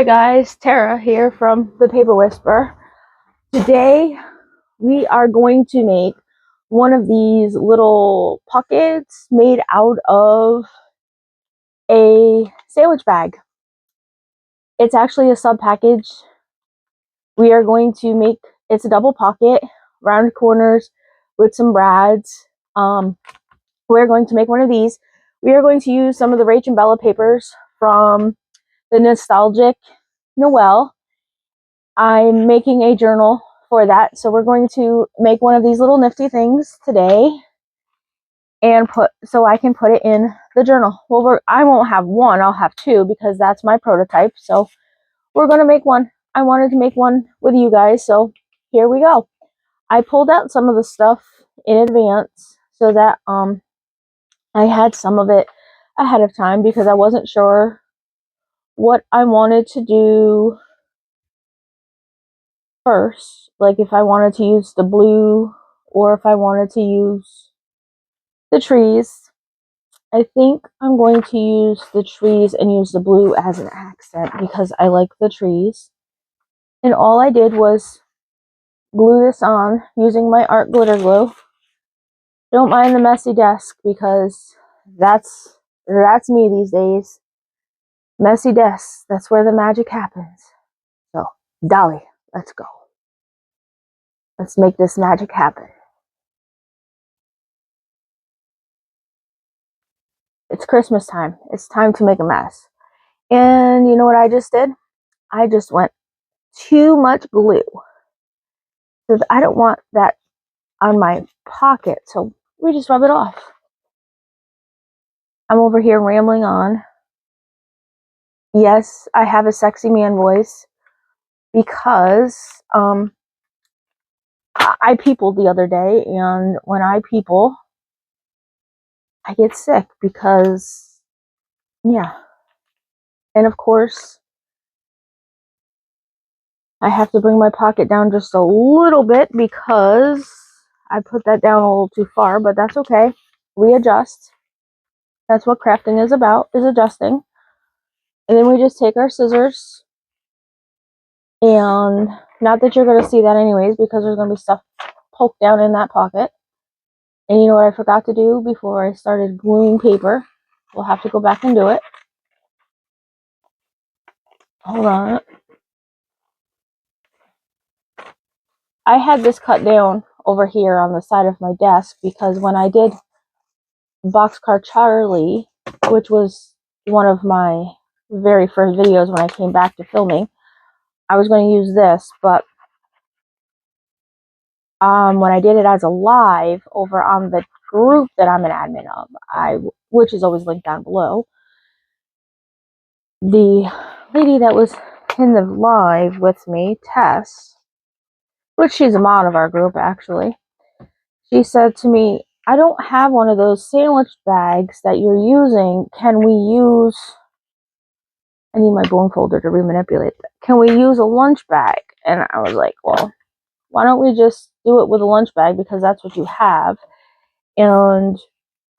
Hi guys, Tara here from The Paper Whisperer. Today we are going to make one of these little pockets made out of a sandwich bag. It's actually a sub package. We are going to make, it's a double pocket, round corners with some brads. We're going to make one of these. We are going to use some of the Rach and Bella papers from the Nostalgic Noel. I'm making a journal for that, so we're going to make one of these little nifty things today and so I can put it in the journal. Well, I won't have one, I'll have two because that's my prototype. So we're going to make one. I wanted to make one with you guys, so here we go. I pulled out some of the stuff in advance so that I had some of it ahead of time because I wasn't sure what I wanted to do first, like if I wanted to use the blue or if I wanted to use the trees. I think I'm going to use the trees and use the blue as an accent because I like the trees. And all I did was glue this on using my art glitter glue. Don't mind the messy desk because that's me these days. Messy desks, that's where the magic happens. So, Dolly, let's go. Let's make this magic happen. It's Christmas time. It's time to make a mess. And you know what I just did? I just went too much glue. Because I don't want that on my pocket. So we just rub it off. I'm over here rambling on. Yes, I have a sexy man voice. Because I peopled the other day. And when I people, I get sick. Because, yeah. And of course, I have to bring my pocket down just a little bit because I put that down a little too far, but that's okay. We adjust. That's what crafting is about, is adjusting. And then we just take our scissors, and not that you're going to see that anyways because there's going to be stuff poked down in that pocket. And you know what I forgot to do before I started gluing paper? We'll have to go back and do it. Hold on. I had this cut down over here on the side of my desk because when I did Boxcar Charlie, which was one of my very first videos when I came back to filming, I was going to use this, but when I did it as a live over on the group that I'm an admin of, which is always linked down below, the lady that was in the live with me, Tess, which she's a mod of our group actually, she said to me, I don't have one of those sandwich bags that you're using. Can we use, I need my bone folder to remanipulate that. Can we use a lunch bag? And I was like, well, why don't we just do it with a lunch bag because that's what you have. And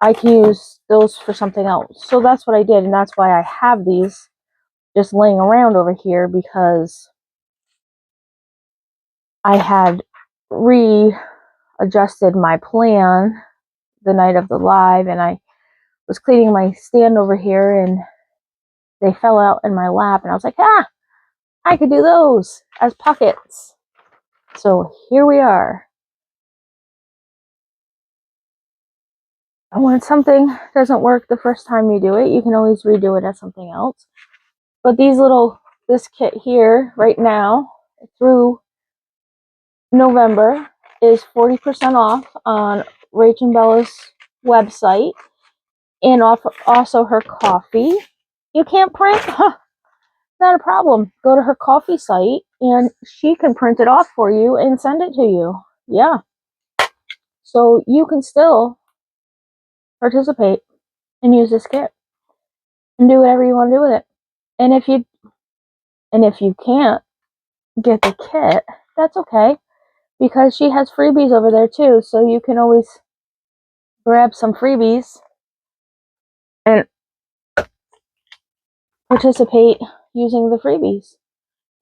I can use those for something else. So that's what I did. And that's why I have these just laying around over here because I had readjusted my plan the night of the live. And I was cleaning my stand over here and they fell out in my lap. And I was like, I could do those as pockets. So here we are. And when something doesn't work the first time you do it, you can always redo it as something else. But this kit here right now through November is 40% off on Rach and Bella's website and also her coffee. You can't print? Huh, not a problem. Go to her coffee site and she can print it off for you and send it to you. Yeah. So you can still participate and use this kit and do whatever you want to do with it. And if you can't get the kit, that's okay because she has freebies over there too, so you can always grab some freebies and participate using the freebies.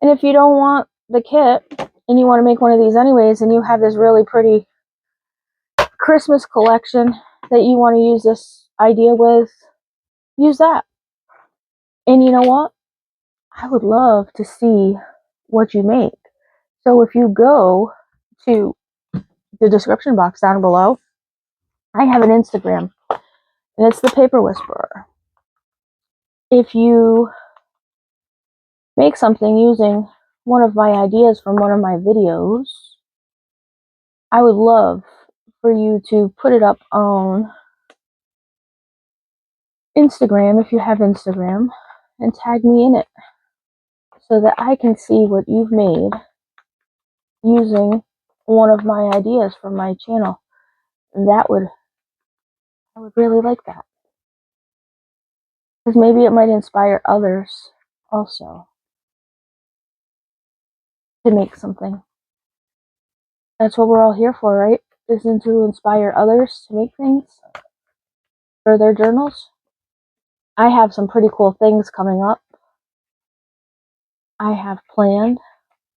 And if you don't want the kit and you want to make one of these anyways, and you have this really pretty Christmas collection that you want to use this idea with, use that. And you know what? I would love to see what you make. So if you go to the description box down below, I have an Instagram, and it's the Paper Whisperer. If you make something using one of my ideas from one of my videos, I would love for you to put it up on Instagram if you have Instagram and tag me in it so that I can see what you've made using one of my ideas from my channel. And I would really like that. Because maybe it might inspire others also to make something. That's what we're all here for, right? Isn't to inspire others to make things for their journals. I have some pretty cool things coming up. I have planned.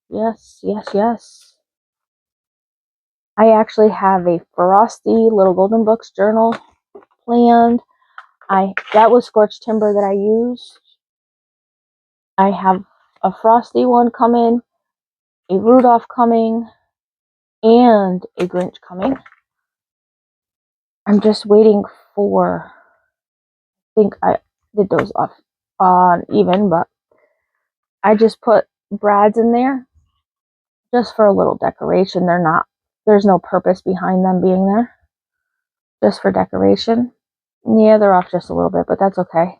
Yes, yes, yes. I actually have a Frosty Little Golden Books journal planned. That was Scorched Timber that I used. I have a Frosty one coming, a Rudolph coming, and a Grinch coming. I'm just waiting for, I think I did those off on even, but I just put brads in there just for a little decoration. There's no purpose behind them being there, just for decoration. Yeah, they're off just a little bit, but that's okay.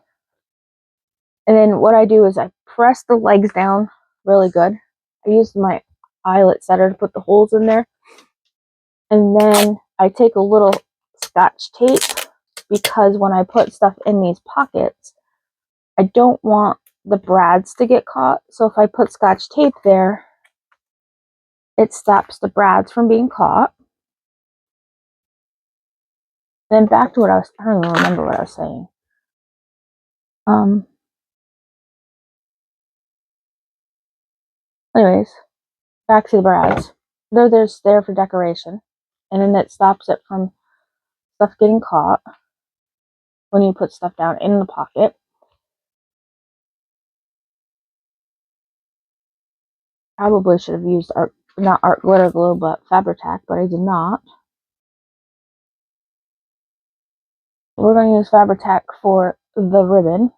And then what I do is I press the legs down really good. I use my eyelet setter to put the holes in there. And then I take a little Scotch tape, because when I put stuff in these pockets, I don't want the brads to get caught. So if I put Scotch tape there, it stops the brads from being caught. Then back to I don't even remember what I was saying. Anyways, back to the brads. They're there for decoration. And then it stops it from stuff getting caught when you put stuff down in the pocket. Probably should have used not art glitter glue, but Fabri-Tac, but I did not. We're going to use Fabri-Tac for the ribbon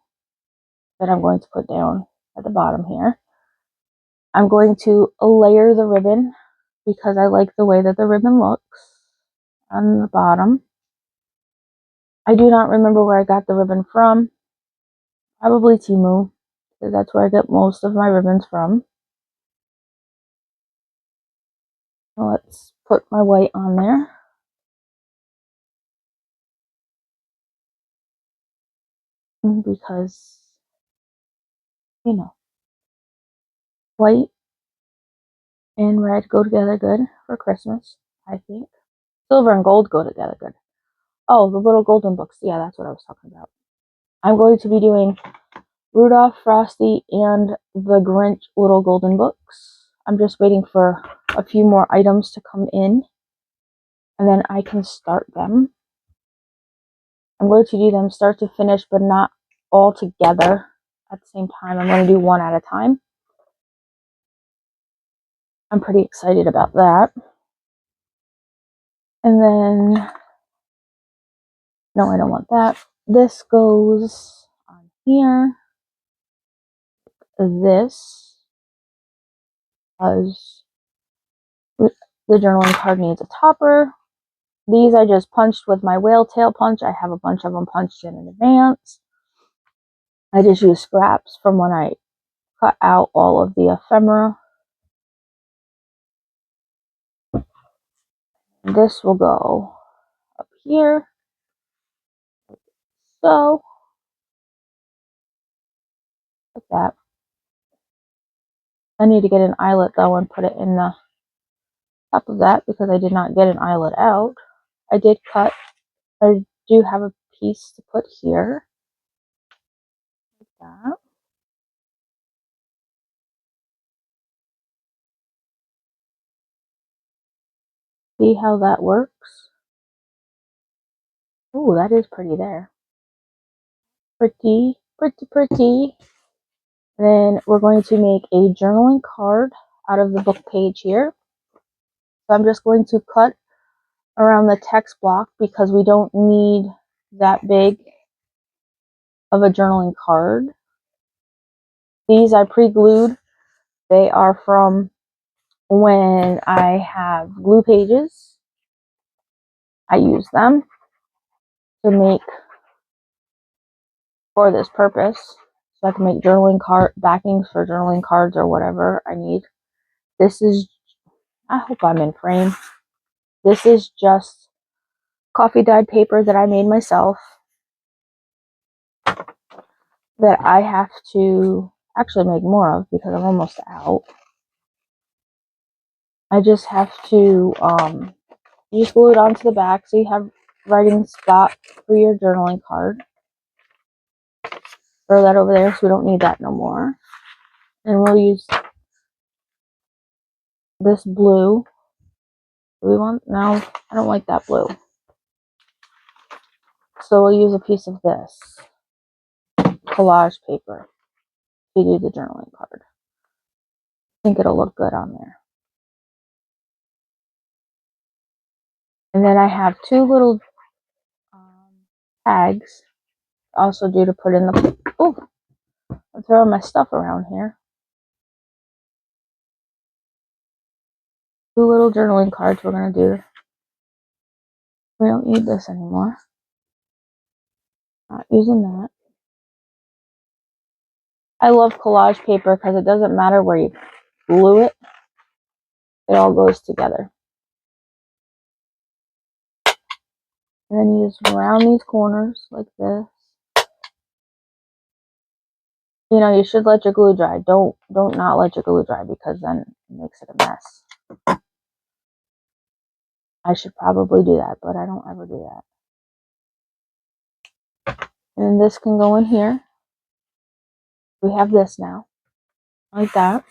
that I'm going to put down at the bottom here. I'm going to layer the ribbon because I like the way that the ribbon looks on the bottom. I do not remember where I got the ribbon from. Probably Temu, because that's where I get most of my ribbons from. Let's put my white on there. Because, you know, white and red go together good for Christmas, I think. Silver and gold go together good. Oh, the little golden books. Yeah, that's what I was talking about. I'm going to be doing Rudolph, Frosty, and the Grinch little golden books. I'm just waiting for a few more items to come in, and then I can start them. I'm going to do them start to finish, but not all together at the same time. I'm going to do one at a time. I'm pretty excited about that. And then, no, I don't want that. This goes on here. This, because the journaling card needs a topper. These I just punched with my whale tail punch. I have a bunch of them punched in advance. I just use scraps from when I cut out all of the ephemera. This will go up here. So, like that. I need to get an eyelet though and put it in the top of that because I did not get an eyelet out. I did cut. I do have a piece to put here. Like that. See how that works? Oh, that is pretty there. Pretty, pretty, pretty. Then we're going to make a journaling card out of the book page here. So I'm just going to cut around the text block because we don't need that big of a journaling card. These I pre-glued. They are from when I have glue pages. I use them to make for this purpose. So I can make journaling card backings for journaling cards or whatever I need. This is, I hope I'm in frame. This is just coffee dyed paper that I made myself that I have to actually make more of because I'm almost out. I just have to you just glue it onto the back so you have writing spot for your journaling card. Throw that over there so we don't need that no more. And we'll use this blue. Do we want, no, I don't like that blue. So we'll use a piece of this collage paper to do the journaling card. I think it'll look good on there. And then I have two little tags also do to put in the, oh, I'm throwing my stuff around here. Two little journaling cards we're going to do. We don't need this anymore. Not using that. I love collage paper because it doesn't matter where you glue it. It all goes together. And then you just round these corners like this. You know, you should let your glue dry. Don't not let your glue dry because then it makes it a mess. I should probably do that, but I don't ever do that. And then this can go in here. We have this now. Like that.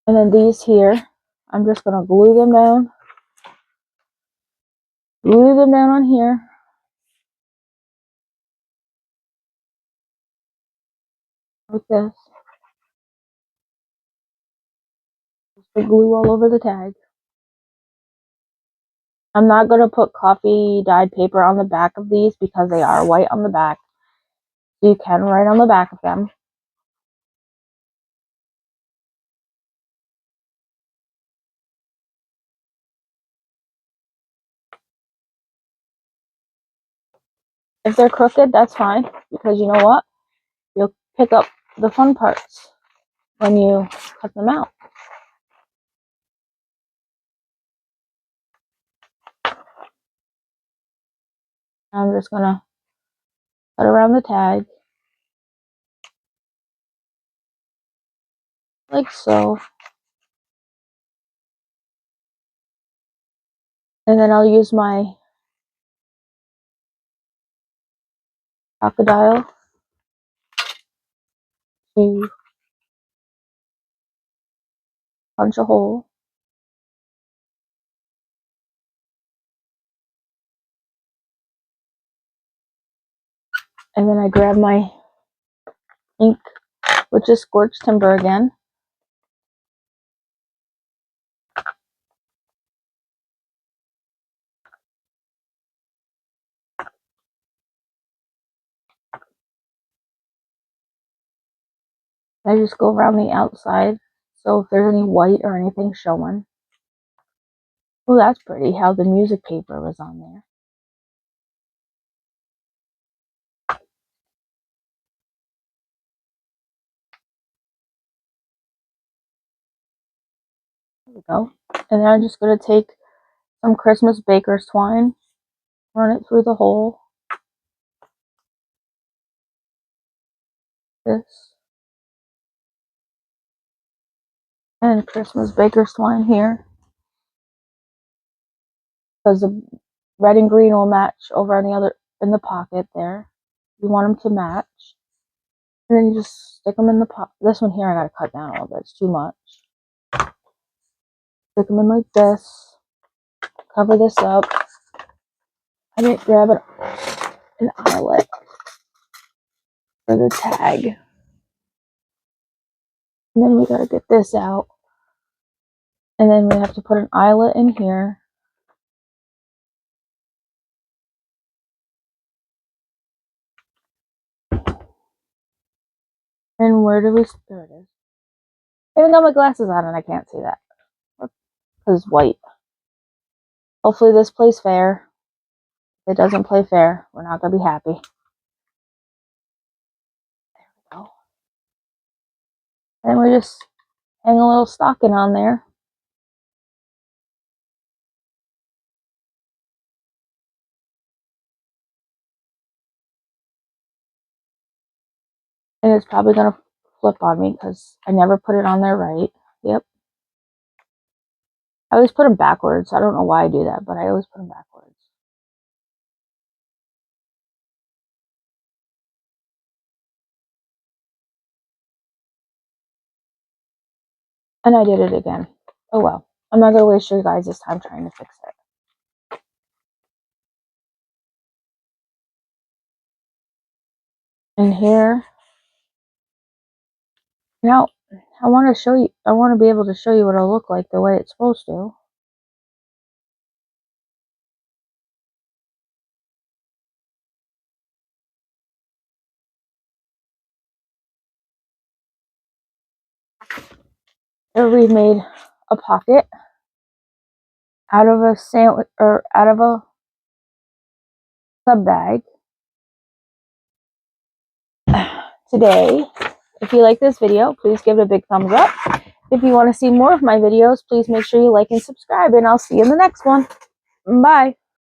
And then these here, I'm just going to glue them down. Glue them down on here. Like this. Just the glue all over the tag. I'm not going to put coffee dyed paper on the back of these because they are white on the back. So you can write on the back of them. If they're crooked, that's fine because you know what? You'll pick up the fun parts when you cut them out. I'm just going to cut around the tag like so. And then I'll use my crocodile to punch a hole. And then I grab my ink, which is Scorched Timber again. I just go around the outside, so if there's any white or anything showing. Oh, that's pretty, how the music paper was on there. There we go. And then I'm just going to take some Christmas baker's twine, run it through the hole. This. And Christmas baker's twine here. Because the red and green will match over on the other, in the pocket there. You want them to match. And then you just stick them in the pocket. This one here I gotta cut down a little bit, it's too much. Stick them in like this. cover this up. I didn't grab an eyelet for the tag. And then we gotta get this out. And then we have to put an eyelet in here. And where do we, there it is. I even got my glasses on and I can't see that. Because it's white. Hopefully this plays fair. If it doesn't play fair, we're not gonna be happy. There we go. And we just hang a little stocking on there. And it's probably going to flip on me because I never put it on there right. Yep. I always put them backwards. I don't know why I do that, but I always put them backwards. And I did it again. Oh well. I'm not going to waste your guys' time trying to fix it. And here. Now, I want to show you, I want to be able to show you what it'll look like the way it's supposed to. Here we made a pocket out of a sandwich, or out of a sub bag. Today, if you like this video, please give it a big thumbs up. If you want to see more of my videos, please make sure you like and subscribe, and I'll see you in the next one. Bye.